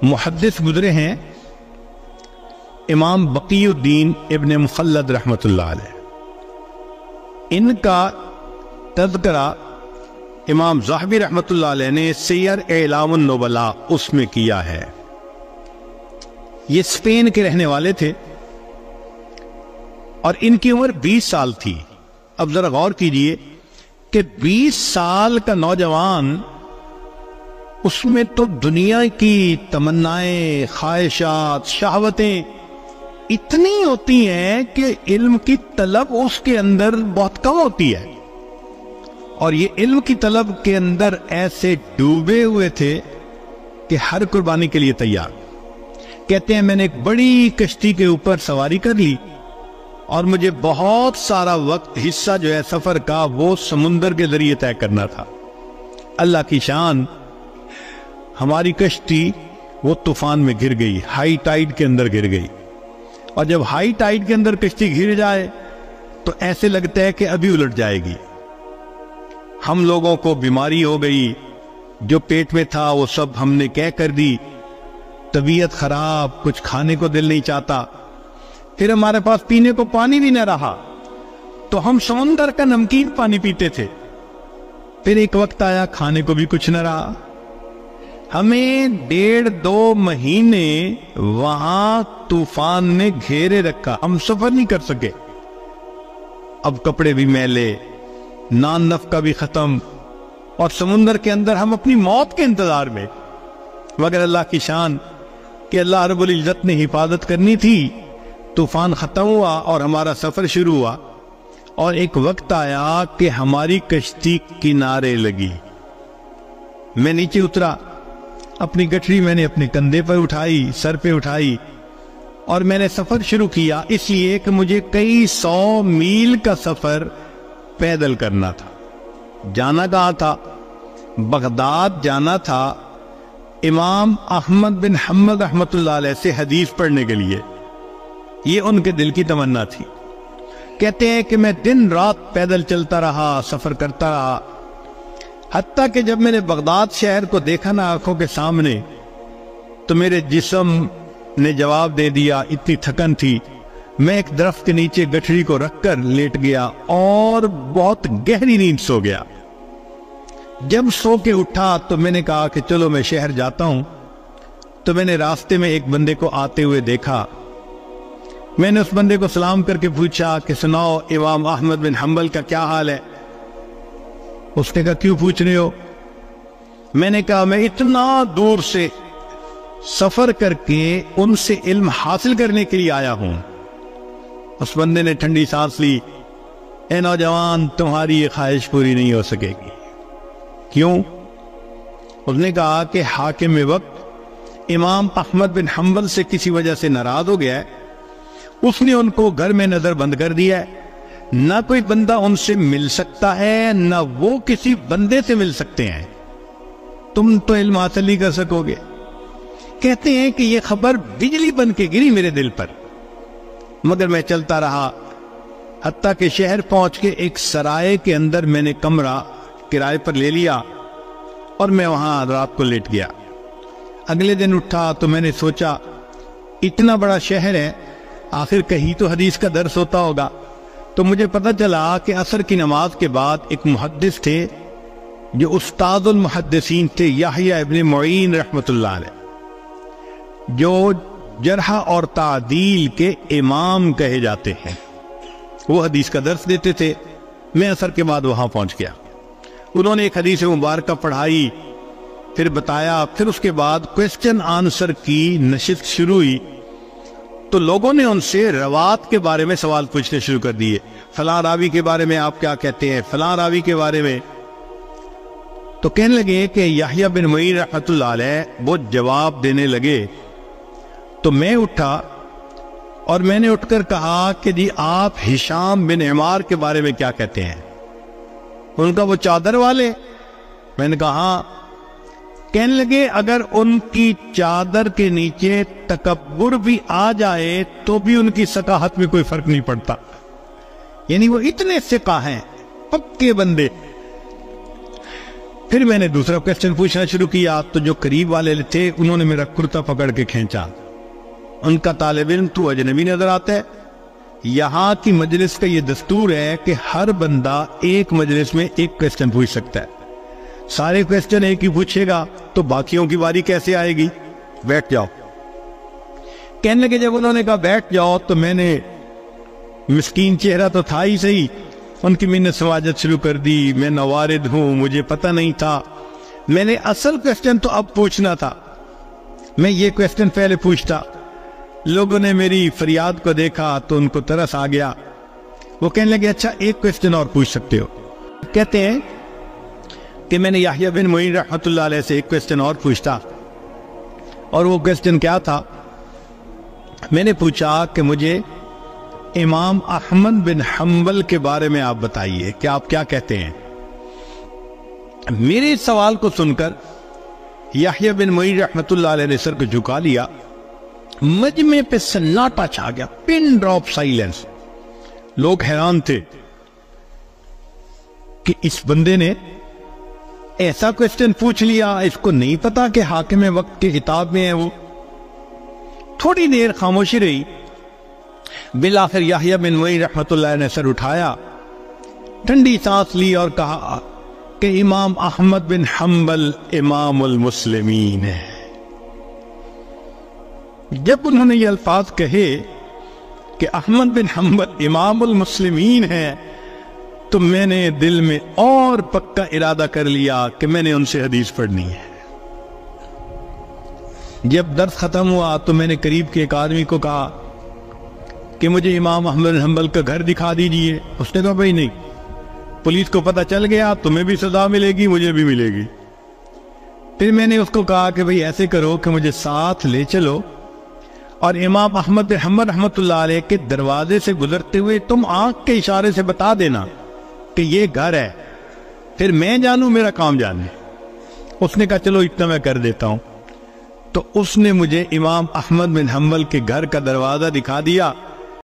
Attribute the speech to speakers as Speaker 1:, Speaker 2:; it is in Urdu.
Speaker 1: محدث گزرے ہیں امام بقی الدین ابن مخلد رحمۃ اللہ علیہ. ان کا تذکرہ امام ذہبی رحمۃ اللہ علیہ نے سیر اعلام النبلاء اس میں کیا ہے. یہ اسپین کے رہنے والے تھے اور ان کی عمر 20 سال تھی. اب ذرا غور کیجئے کہ 20 سال کا نوجوان، اس میں تو دنیا کی تمنائیں، خواہشات، شہوتیں اتنی ہوتی ہیں کہ علم کی طلب اس کے اندر بہت کم ہوتی ہے. اور یہ علم کی طلب کے اندر ایسے ڈوبے ہوئے تھے کہ ہر قربانی کے لیے تیار. کہتے ہیں میں نے ایک بڑی کشتی کے اوپر سواری کر لی اور مجھے بہت سارا وقت، حصہ جو ہے سفر کا، وہ سمندر کے ذریعے طے کرنا تھا. اللہ کی شان، ہماری کشتی وہ طوفان میں گر گئی، ہائی ٹائیڈ کے اندر گر گئی. اور جب ہائی ٹائیڈ کے اندر کشتی گر جائے تو ایسے لگتا ہے کہ ابھی الٹ جائے گی. ہم لوگوں کو بیماری ہو گئی، جو پیٹ میں تھا وہ سب ہم نے کہہ کر دی، طبیعت خراب، کچھ کھانے کو دل نہیں چاہتا. پھر ہمارے پاس پینے کو پانی بھی نہ رہا تو ہم سمندر کا نمکین پانی پیتے تھے. پھر ایک وقت آیا کھانے کو بھی کچھ نہ رہا. ہمیں 1.5-2 مہینے وہاں طوفان نے گھیرے رکھا، ہم سفر نہیں کر سکے. اب کپڑے بھی میلے، نان نفقہ بھی ختم، اور سمندر کے اندر ہم اپنی موت کے انتظار میں. مگر اللہ کی شان کہ اللہ رب العزت نے حفاظت کرنی تھی. طوفان ختم ہوا اور ہمارا سفر شروع ہوا، اور ایک وقت آیا کہ ہماری کشتی کنارے لگی. میں نیچے اترا، اپنی گٹھری میں نے اپنے کندھے پر اٹھائی، سر پہ اٹھائی، اور میں نے سفر شروع کیا. اس لیے کہ مجھے کئی 100 میل کا سفر پیدل کرنا تھا. جانا کہاں تھا؟ بغداد جانا تھا، امام احمد بن حنبل رحمۃ اللہ علیہ سے حدیث پڑھنے کے لیے. یہ ان کے دل کی تمنا تھی. کہتے ہیں کہ میں دن رات پیدل چلتا رہا، سفر کرتا رہا، حتیٰ کہ جب میں نے بغداد شہر کو دیکھا نا آنکھوں کے سامنے تو میرے جسم نے جواب دے دیا. اتنی تھکن تھی، میں ایک درخت کے نیچے گٹھری کو رکھ کر لیٹ گیا اور بہت گہری نیند سو گیا. جب سو کے اٹھا تو میں نے کہا کہ چلو میں شہر جاتا ہوں. تو میں نے راستے میں ایک بندے کو آتے ہوئے دیکھا. میں نے اس بندے کو سلام کر کے پوچھا کہ سناؤ امام احمد بن حنبل کا کیا حال ہے؟ اس نے کہا کیوں پوچھ رہے ہو؟ میں نے کہا میں اتنا دور سے سفر کر کے ان سے علم حاصل کرنے کے لیے آیا ہوں. اس بندے نے ٹھنڈی سانس لی. اے نوجوان، تمہاری یہ خواہش پوری نہیں ہو سکے گی. کیوں؟ اس نے کہا کہ حاکم وقت امام احمد بن حنبل سے کسی وجہ سے ناراض ہو گیا ہے. اس نے ان کو گھر میں نظر بند کر دیا ہے. نہ کوئی بندہ ان سے مل سکتا ہے، نہ وہ کسی بندے سے مل سکتے ہیں. تم تو علم حاصل نہیں کر سکو گے. کہتے ہیں کہ یہ خبر بجلی بن کے گری میرے دل پر. مگر میں چلتا رہا، حتیٰ کہ شہر پہنچ کے ایک سرائے کے اندر میں نے کمرہ کرائے پر لے لیا اور میں وہاں رات کو لیٹ گیا. اگلے دن اٹھا تو میں نے سوچا اتنا بڑا شہر ہے، آخر کہیں تو حدیث کا درس ہوتا ہوگا. تو مجھے پتہ چلا کہ عصر کی نماز کے بعد ایک محدث تھے جو استاد المحدثین تھے، یحییٰ ابن معین رحمۃ اللہ علیہ، جو جرح اور تعدیل کے امام کہے جاتے ہیں. وہ حدیث کا درس دیتے تھے. میں عصر کے بعد وہاں پہنچ گیا. انہوں نے ایک حدیث مبارکہ پڑھائی، پھر بتایا، پھر اس کے بعد کوسچن آنسر کی نشست شروع ہوئی. تو لوگوں نے ان سے روات کے بارے میں سوال پوچھنے شروع کر دیے. فلاں راوی کے بارے میں آپ کیا کہتے ہیں، فلاں راوی کے بارے میں. تو کہنے لگے کہ یحییٰ بن معین رحمۃ اللہ علیہ وہ جواب دینے لگے. تو میں اٹھا اور میں نے اٹھ کر کہا کہ جی آپ ہشام بن عمار کے بارے میں کیا کہتے ہیں؟ ان کا وہ چادر والے؟ میں نے کہا ہاں. کہنے لگے اگر ان کی چادر کے نیچے تکبر بھی آ جائے تو بھی ان کی ثقافت میں کوئی فرق نہیں پڑتا. یعنی وہ اتنے ثقہ ہیں، پکے بندے. پھر میں نے دوسرا کویسچن پوچھنا شروع کیا تو جو قریب والے تھے انہوں نے میرا کرتا پکڑ کے کھینچا. ان کا طالب علم تو اجنبی نظر آتا ہے. یہاں کی مجلس کا یہ دستور ہے کہ ہر بندہ ایک مجلس میں ایک کویسچن پوچھ سکتا ہے. سارے کویسچن ایک ہی پوچھے گا تو باقیوں کی باری کیسے آئے گی؟ بیٹھ جاؤ. کہنے لگے جب انہوں نے کہا بیٹھ جاؤ تو میں نے، مسکین چہرہ تو تھا ہی صحیح، ان کی منت سماجت شروع کر دی. میں نوارد ہوں، مجھے پتہ نہیں تھا. میں نے اصل کویسچن تو اب پوچھنا تھا، میں یہ کویسچن پہلے پوچھتا. لوگوں نے میری فریاد کو دیکھا تو ان کو ترس آ گیا. وہ کہنے لگے اچھا ایک کویسچن اور پوچھ سکتے ہو. کہتے ہیں کہ میں نے یحییٰ بن معین رحمۃ اللہ علیہ سے ایک کویسچن اور پوچھتا، اور وہ کویسچن کیا تھا؟ میں نے پوچھا کہ مجھے امام احمد بن حنبل کے بارے میں آپ بتائیے کہ آپ کیا کہتے ہیں. میرے سوال کو سن کر یحییٰ بن معین رحمۃ اللہ علیہ نے سر کو جھکا لیا. مجمع پہ سناٹا چھا گیا، پن ڈراپ سائلنس. لوگ حیران تھے کہ اس بندے نے ایسا کویسچن پوچھ لیا، اس کو نہیں پتا کہ حاکم وقت کے خطاب میں ہے وہ. تھوڑی دیر خاموشی رہی. بالآخر یحییٰ بن معین رحمۃ اللہ نے سر اٹھایا، ٹھنڈی سانس لی اور کہا کہ امام احمد بن حنبل امام المسلمین ہے. جب انہوں نے یہ الفاظ کہے کہ احمد بن حنبل امام المسلمین ہے تو میں نے دل میں اور پکا ارادہ کر لیا کہ میں نے ان سے حدیث پڑھنی ہے. جب درس ختم ہوا تو میں نے قریب کے ایک آدمی کو کہا کہ مجھے امام احمد بن حنبل کا گھر دکھا دیجئے. اس نے کہا بھائی نہیں، پولیس کو پتہ چل گیا تمہیں بھی سزا ملے گی، مجھے بھی ملے گی. پھر میں نے اس کو کہا کہ بھائی ایسے کرو کہ مجھے ساتھ لے چلو اور امام احمد بن حنبل رحمۃ اللہ علیہ کے دروازے سے گزرتے ہوئے تم آنکھ کے اشارے سے بتا دینا کہ یہ گھر ہے، پھر میں جانوں میرا کام جانے. اس نے کہا چلو اتنا میں کر دیتا ہوں. تو اس نے مجھے امام احمد بن حنبل کے گھر کا دروازہ دکھا دیا